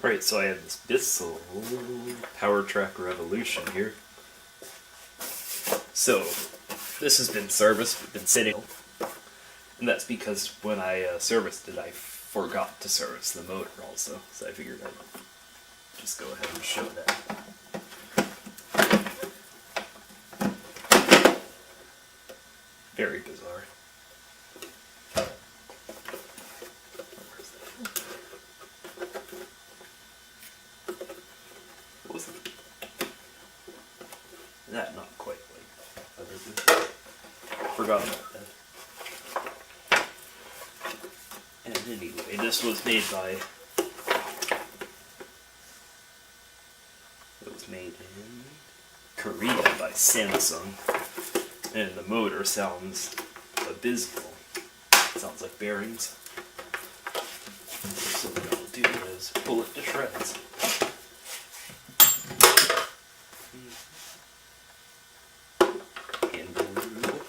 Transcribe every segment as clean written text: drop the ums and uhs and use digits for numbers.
Right, so I have this Bissell PowerTrak Revolution here. So, this has been serviced, been sitting, and that's because when I serviced it, I forgot to service the motor also, so I figured I'd just go ahead and show that. Very bizarre. What was it? That not quite like other things. Forgot about that. And anyway, this was made by. It was made in Korea by Samsung, and the motor sounds abysmal. It sounds like bearings. So what I'll do is pull it to shreds. Handle removal.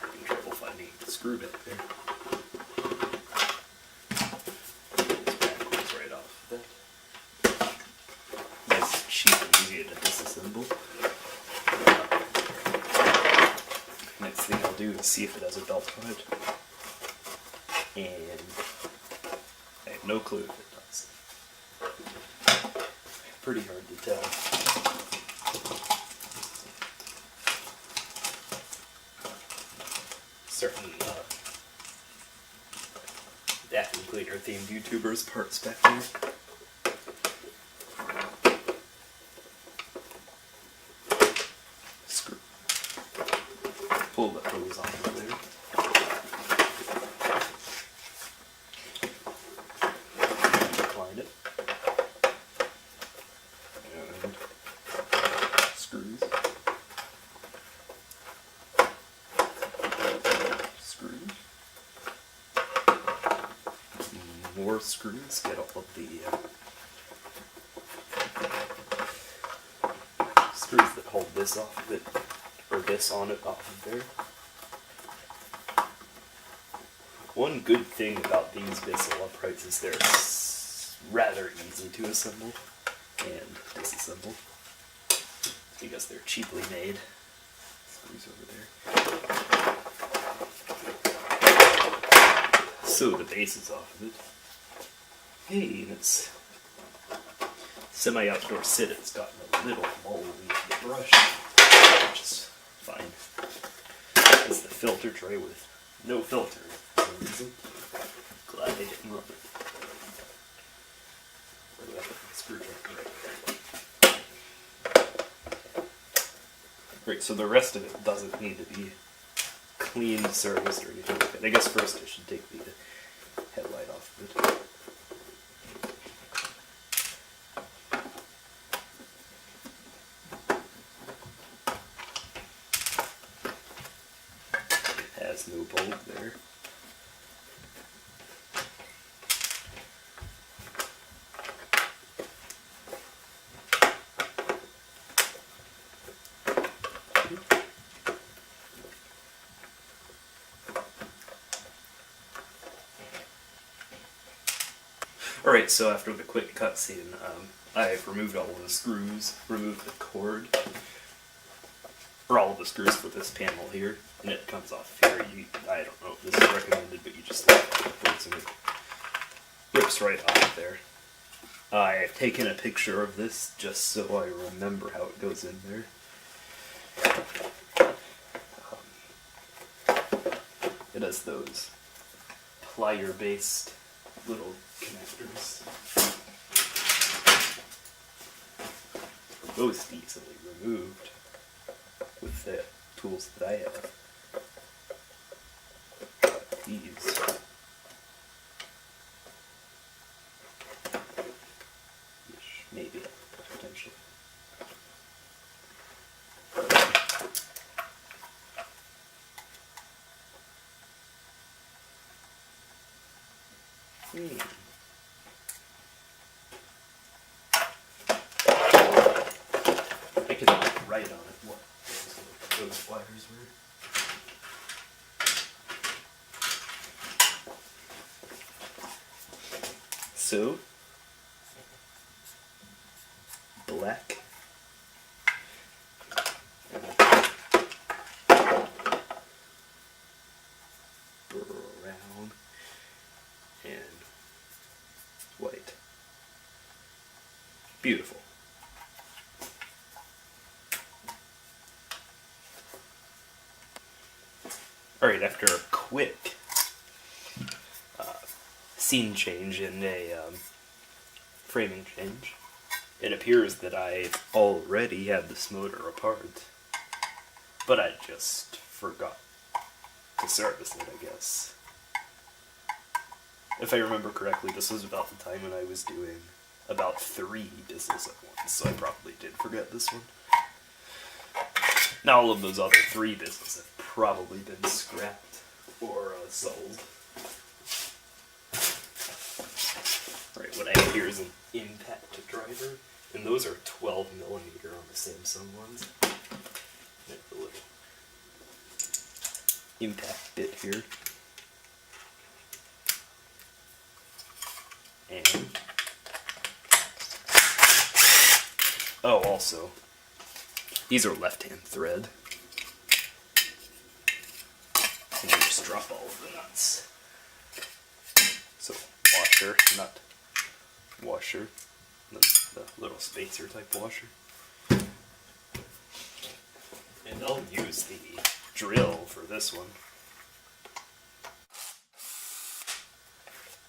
Having trouble finding the screw back there. Right off of that. Nice, cheap, and easy to disassemble. Next thing I'll do is see if it has a belt on it. And I have no clue if it does. Pretty hard to tell. Certain vacuum cleaner themed YouTubers parts back there. Screw. Pull the hose off of there. Incline it. And screws. Screws. More screws. Get all of the screws that hold this off of it, or this on it off of there. One good thing about these Bissell uprights is they're rather easy to assemble and disassemble because they're cheaply made. Screws over there. So the base is off of it. Hey, and it's semi-outdoor sit. It's gotten a little mold in the brush, which is fine. It's the filter tray with no filter. For some reason. Glad I didn't rub it. Screwdriver right, so the rest of it doesn't need to be cleaned, serviced, or anything like that. I guess first I should take the headlight off of it. It has no bulb there. Alright, so after the quick cutscene, I've removed all of the screws, removed the cord, or all of the screws for this panel here, and it comes off here. I don't know if this is recommended, but you just lock the cords and it rips right off there. I've taken a picture of this just so I remember how it goes in there. It has those plier-based little connectors. Most easily removed with the tools that I have. But these maybe potentially. I can write on it what goes those wires were. So, black. Brown. And white. Beautiful. Alright, after a quick scene change and a framing change, it appears that I already had this motor apart, but I just forgot to service it, I guess. If I remember correctly, this was about the time when I was doing about 3 Bissells at once, so I probably did forget this one. Now all of those other 3 Bissells have probably been scrapped or sold. Right, what I have here is an impact driver, and those are 12mm on the Samsung ones. And a little impact bit here. And oh, also, these are left-hand thread. And you just drop all of the nuts. So, washer, nut, washer, then the little spacer type washer. And I'll use the drill for this one,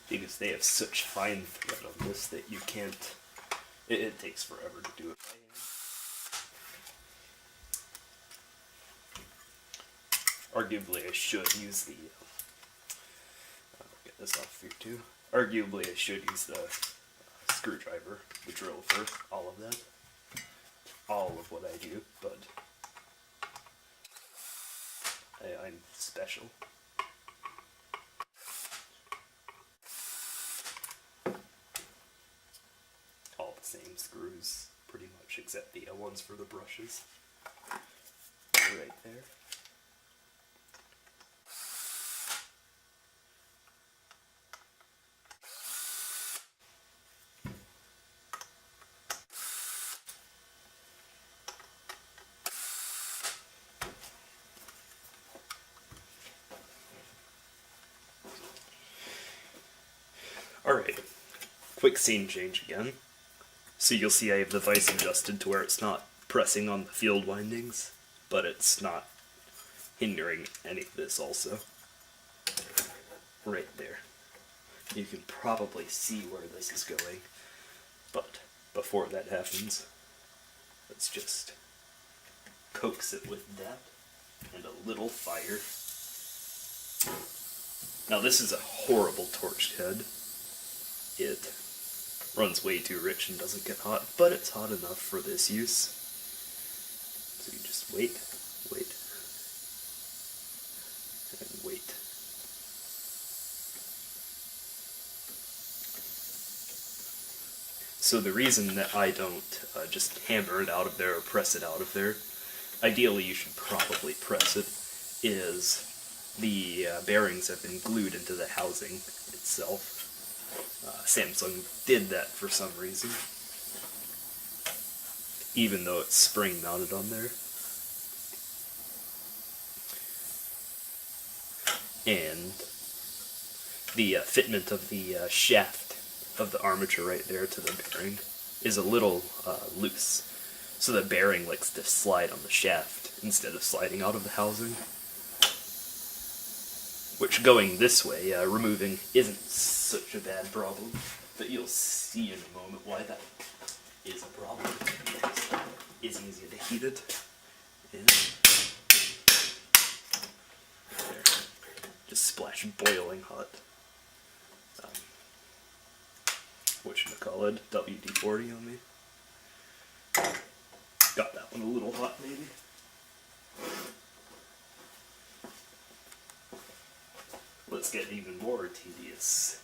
because they have such fine thread on this that you can't, it takes forever to do it by hand. Arguably I should use the, I'll get this off here too. Arguably I should use the screwdriver, the drill for all of that. All of what I do, but I'm special. All the same screws, pretty much, except the ones for the brushes. Right there. Alright, quick scene change again. So you'll see I have the vise adjusted to where it's not pressing on the field windings, but it's not hindering any of this also. Right there. You can probably see where this is going, but before that happens, let's just coax it with that and a little fire. Now this is a horrible torched head. It runs way too rich and doesn't get hot, but it's hot enough for this use. So you just wait, and wait. So the reason that I don't just hammer it out of there or press it out of there, ideally you should probably press it, is the bearings have been glued into the housing itself. Samsung did that for some reason, even though it's spring mounted on there. And the fitment of the shaft of the armature right there to the bearing is a little loose, so the bearing likes to slide on the shaft instead of sliding out of the housing. Which, going this way, removing isn't such a bad problem, but you'll see in a moment why that is a problem. It's easier to heat it. And there. Just splash boiling hot. Whatchamacallit, WD-40 on me. Got that one a little hot, maybe. Let's get even more tedious.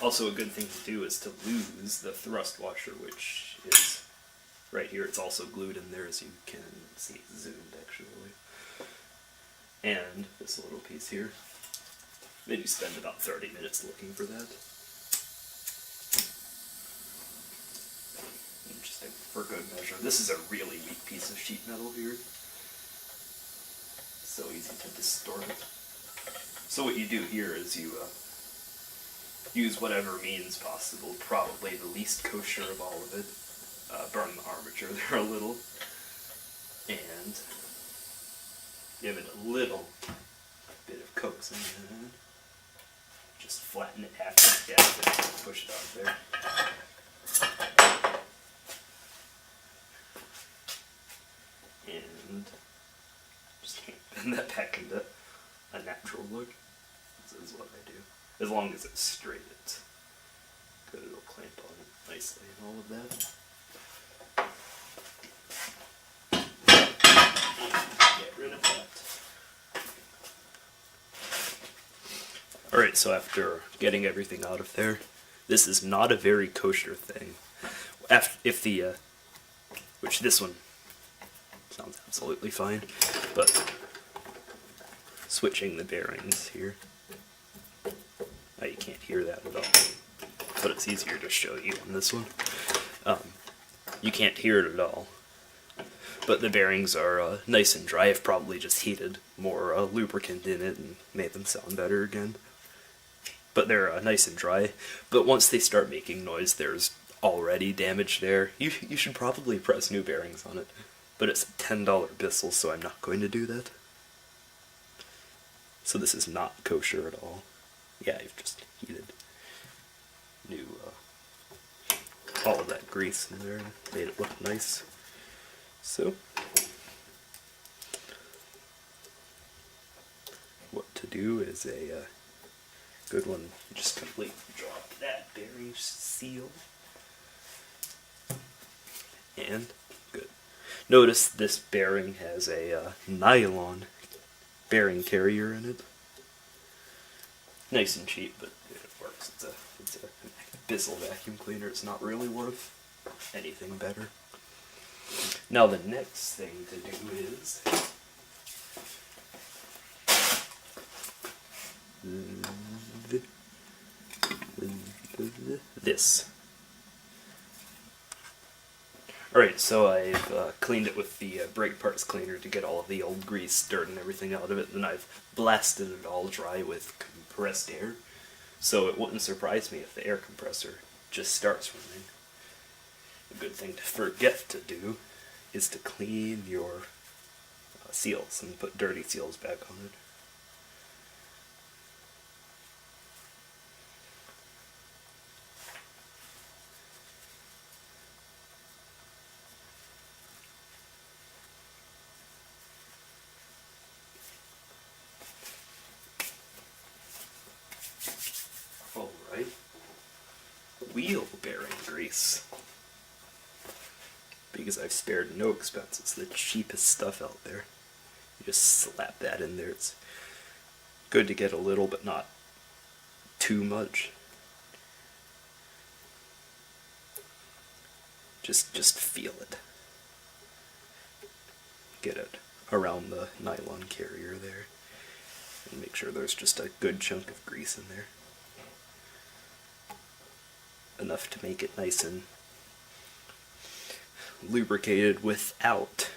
Also, a good thing to do is to lose the thrust washer, which is right here it's also glued in there, as you can see zoomed actually. And this little piece here, maybe spend about 30 minutes looking for that. Interesting, for good measure. This is a really weak piece of sheet metal here. So easy to distort it. So what you do here is you use whatever means possible, probably the least kosher of all of it. Burn the armature there a little, and give it a little bit of coaxing in. Just flatten it half together and push it out there. And just bend that back into a natural look. This is what I do. As long as it's straight, it's good. It'll clamp on it nicely and all of that. Get rid of that. Alright, so after getting everything out of there, this is not a very kosher thing. Which this one sounds absolutely fine, but switching the bearings here. Now you can't hear that at all, but it's easier to show you on this one. You can't hear it at all, but the bearings are nice and dry. I've probably just heated more lubricant in it and made them sound better again. But they're nice and dry. But once they start making noise, there's already damage there. You should probably press new bearings on it, but it's a $10 Bissell, so I'm not going to do that. So this is not kosher at all. Yeah, I've just heated new, all of that grease in there and made it look nice. So, what to do is a good one. You just completely drop that bearing seal. And, good. Notice this bearing has a nylon bearing carrier in it. Nice and cheap, but it works. It's a Bissell vacuum cleaner. It's not really worth anything better. Now the next thing to do is this. Alright, so I've cleaned it with the brake parts cleaner to get all of the old grease, dirt, and everything out of it, and I've blasted it all dry with compressed air, so it wouldn't surprise me if the air compressor just starts running. A good thing to forget to do is to clean your seals and put dirty seals back on it. Alright, wheel bearing grease. Because I've spared no expense, it's the cheapest stuff out there. You just slap that in there. It's good to get a little, but not too much. Just feel it. Get it around the nylon carrier there. And make sure there's just a good chunk of grease in there. Enough to make it nice and lubricated without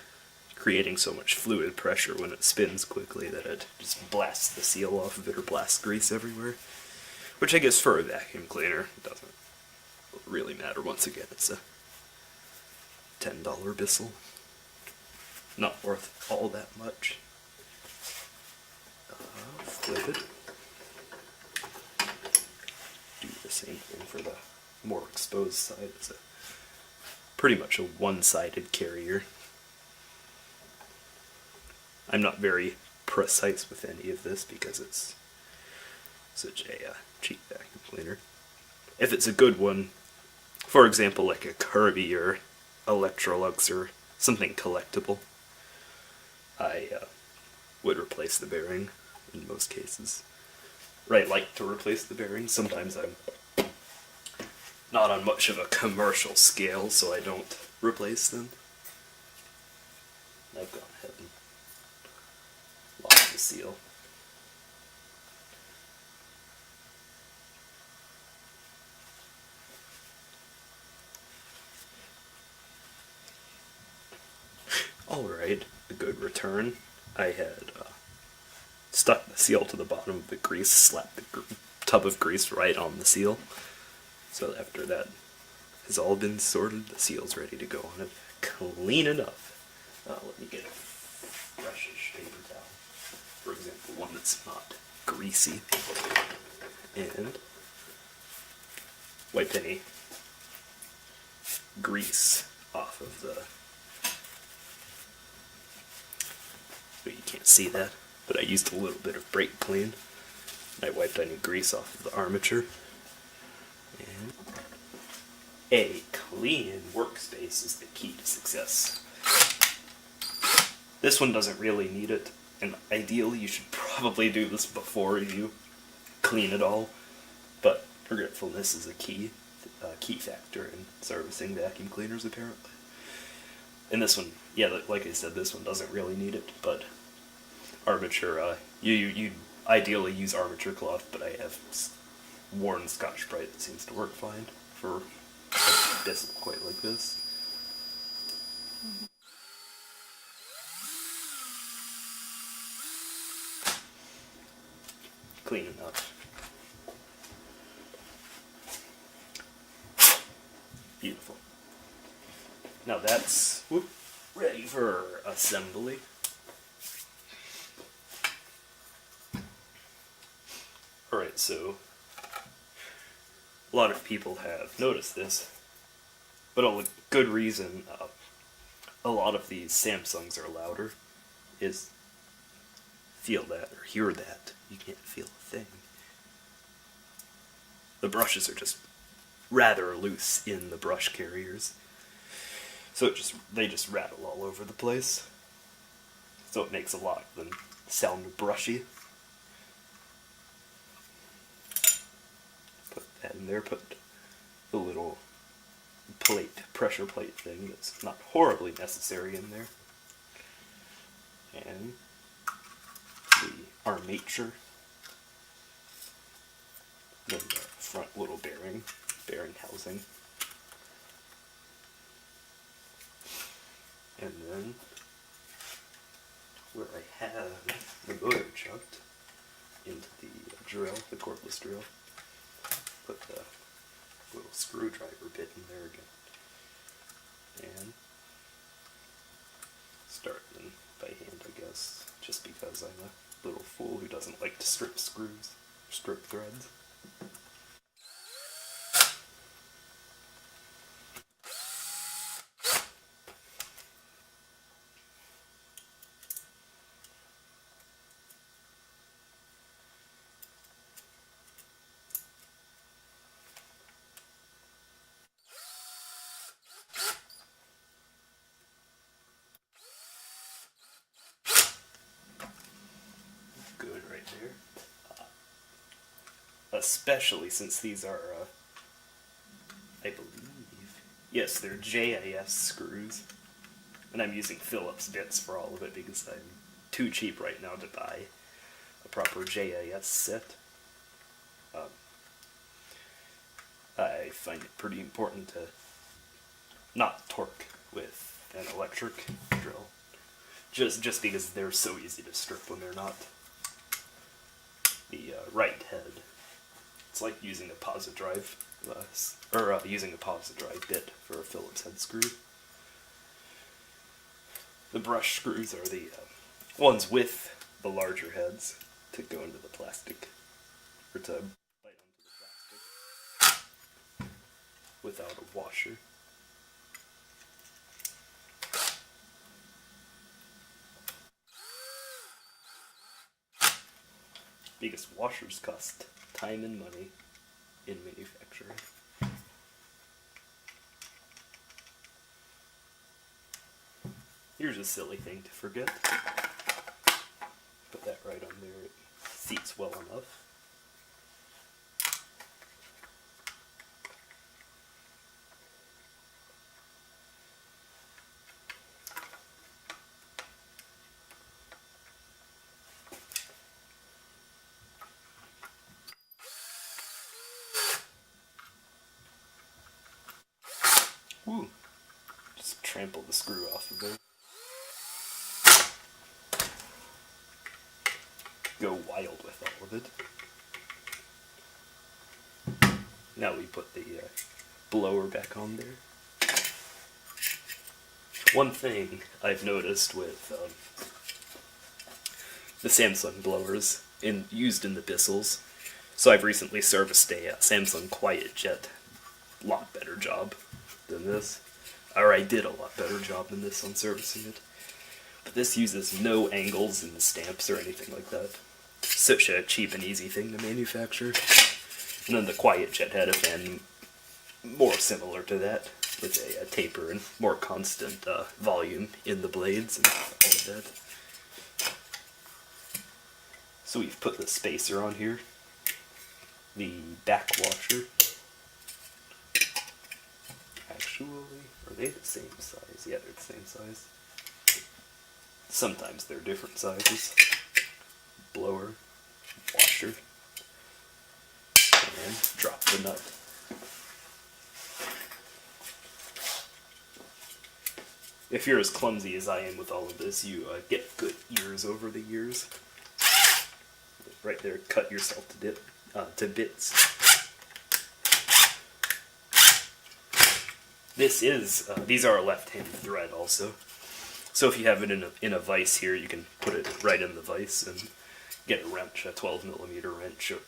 creating so much fluid pressure when it spins quickly that it just blasts the seal off of it or blasts grease everywhere. Which I guess for a vacuum cleaner doesn't really matter. Once again, it's a $10 Bissell. Not worth all that much. Flip it. Do the same thing for the more exposed side. It's pretty much a one-sided carrier. I'm not very precise with any of this because it's such a cheap vacuum cleaner. If it's a good one, for example like a Kirby or Electrolux or something collectible, I would replace the bearing in most cases. Or I like to replace the bearing. Sometimes I'm not on much of a commercial scale, so I don't replace them. I've gone ahead and lost the seal. Alright, a good return. I had stuck the seal to the bottom of the grease, slapped the tub of grease right on the seal. So after that has all been sorted, the seal's ready to go on it. Clean enough. Let me get a freshish paper towel. For example, one that's not greasy. And wipe any grease off of the... But you can't see that, but I used a little bit of brake clean. I wiped any grease off of the armature. And a clean workspace is the key to success. This one doesn't really need it, and ideally you should probably do this before you clean it all, but forgetfulness is a key factor in servicing vacuum cleaners, apparently. And this one, yeah, like I said, this one doesn't really need it, but armature, you ideally use armature cloth, but I have worn Scotch-Brite that seems to work fine for this quite like this. Clean enough. Beautiful. Now that's ready for assembly. Alright, so a lot of people have noticed this, but a good reason a lot of these Samsungs are louder is feel that or hear that. You can't feel a thing. The brushes are just rather loose in the brush carriers, so they just rattle all over the place. So it makes a lot of them sound brushy. Put that in there. Put the little pressure plate thing that's not horribly necessary in there, and the armature, then the front little bearing housing, and then where I have the motor chucked into the drill, the cordless drill, put the little screwdriver bit in there again, and start them by hand, I guess, just because I'm a little fool who doesn't like to strip screws, strip threads. Good right there. Especially since these are, I believe, yes, they're JIS screws. And I'm using Phillips bits for all of it because I'm too cheap right now to buy a proper JIS set. I find it pretty important to not torque with an electric drill. Just because they're so easy to strip when they're not. The right head, it's like using a posit drive using a posit drive bit for a Phillips head screw. The brush screws are the ones with the larger heads to go into the plastic, or to bite onto the plastic without a washer. Because washers cost time and money in manufacturing. Here's a silly thing to forget. Put that right on there, it seats well enough. Woo. Just trample the screw off of there. Go wild with all of it. Now we put the blower back on there. One thing I've noticed with the Samsung blowers used in the Bissells, so I've recently serviced a Samsung Quiet Jet. Lot better job than this. Or I did a lot better job than this on servicing it. But this uses no angles in the stamps or anything like that. Such a cheap and easy thing to manufacture. And then the Quiet Jet had a fan more similar to that, with a taper and more constant volume in the blades and all of that. So we've put the spacer on here, the back washer. Actually, are they the same size? Yeah, they're the same size. Sometimes they're different sizes. Blower, washer, and drop the nut. If you're as clumsy as I am with all of this, you get good ears over the years. Right there, cut yourself to bits. These are a left-handed thread also. So if you have it in a vise here, you can put it right in the vise and get a wrench, a 12mm wrench, or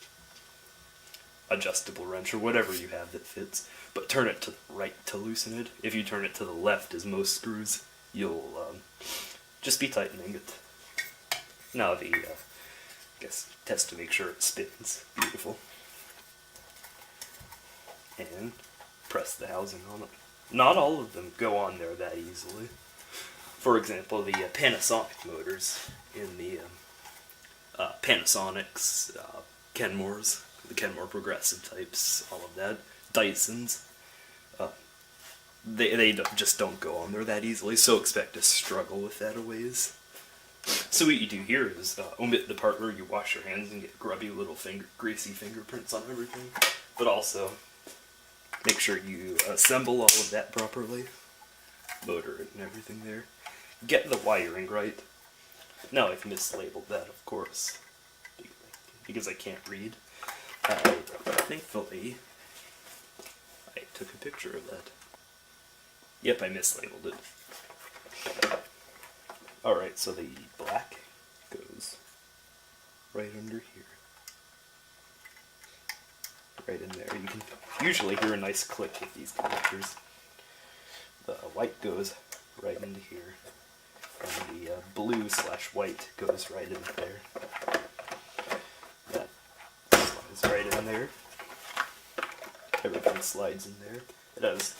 adjustable wrench, or whatever you have that fits. But turn it to the right to loosen it. If you turn it to the left, as most screws, you'll just be tightening it. Now the, test to make sure it spins. Beautiful. And press the housing on it. Not all of them go on there that easily. For example, the Panasonic motors in the Panasonic's, Kenmore's, the Kenmore progressive types, all of that, Dyson's, they just don't go on there that easily, so expect to struggle with that a ways. So what you do here is omit the part where you wash your hands and get grubby little greasy fingerprints on everything, but also make sure you assemble all of that properly, motor it and everything there. Get the wiring right. Now I've mislabeled that, of course, because I can't read. Thankfully, I took a picture of that. Yep, I mislabeled it. Alright, so the black goes right under here. Right in there. You can usually hear a nice click with these connectors. The white goes right into here. And the blue/white goes right in there. That slides right in there. Everything slides in there. It has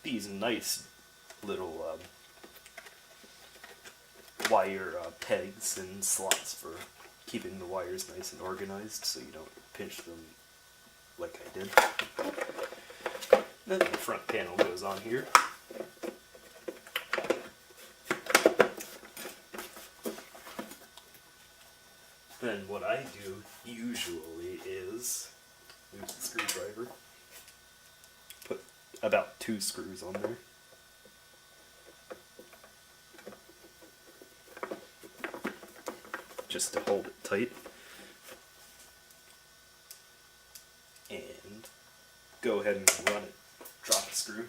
these nice little wire pegs and slots for keeping the wires nice and organized so you don't pinch them like I did. Then the front panel goes on here. Then what I do usually is use the screwdriver, put about 2 screws on there. Just to hold it tight. And go ahead and run it. Drop the screw.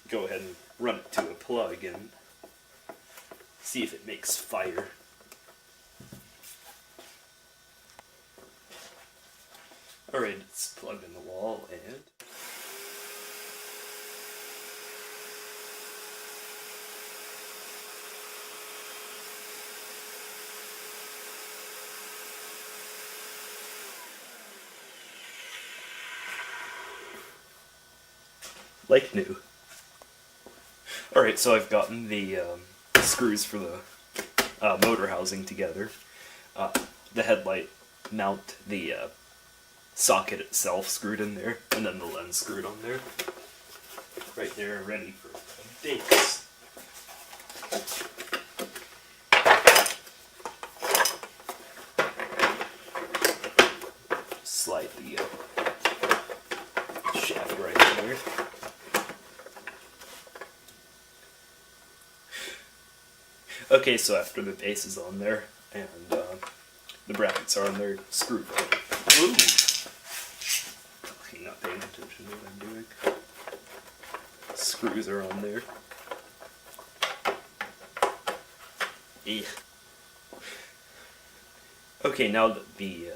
Go ahead and run it to a plug and see if it makes fire. Alright, it's plugged in the wall and like new. Alright, so I've gotten the screws for the motor housing together. The headlight mount, the socket itself screwed in there, and then the lens screwed on there. Right there, ready for base. Slide the Okay, so after the base is on there, and the brackets are on there, screw it. Ooh! Okay, not paying attention to what I'm doing. Screws are on there. Eek. Okay, now that the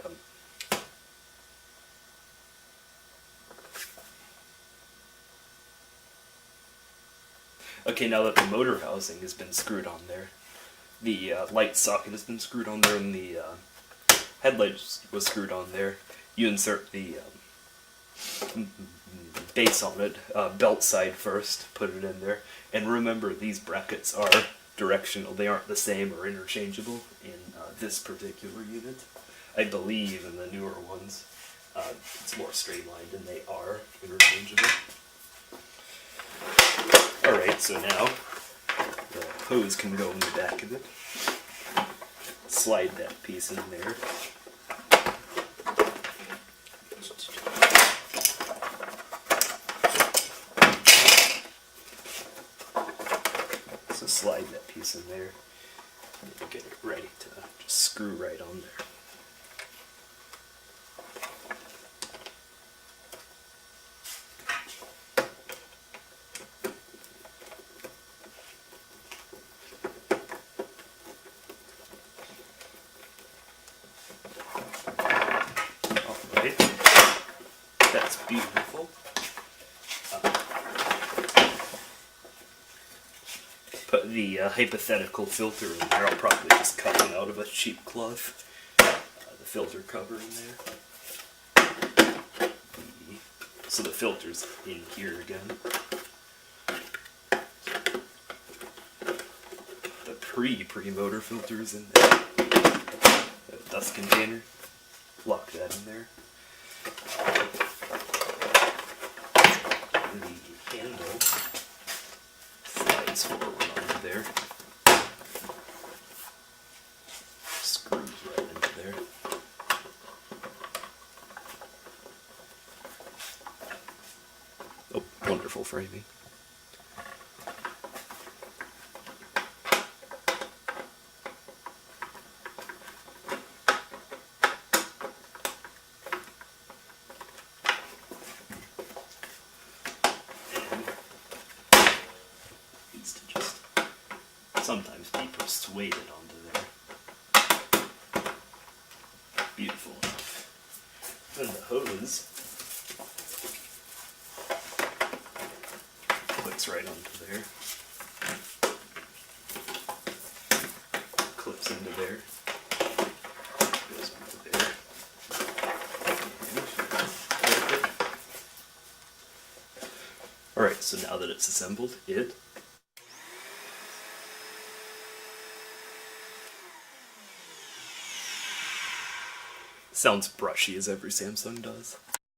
motor housing has been screwed on there, the light socket has been screwed on there, and the headlight was screwed on there. You insert the base on it, belt side first, put it in there, and remember these brackets are directional. They aren't the same or interchangeable in this particular unit. I believe in the newer ones it's more streamlined and they are interchangeable. Alright, so now the hose can go in the back of it. Slide that piece in there. So slide that piece in there and get it ready to just screw right on there. Alright, that's beautiful. Put the hypothetical filter in there. I'll probably just cut one out of a cheap cloth. The filter cover in there. So the filter's in here again. The pre-motor filter's in there. The dust container. Lock that in there. The handle slides forward onto there. Screws right into there. Oh, wonderful framing. Needs to just sometimes be persuaded onto there. Beautiful enough. Then the hose clicks right onto there. Clips into there. Goes onto there. Alright, so now that it's assembled, it sounds brushy as every Samsung does.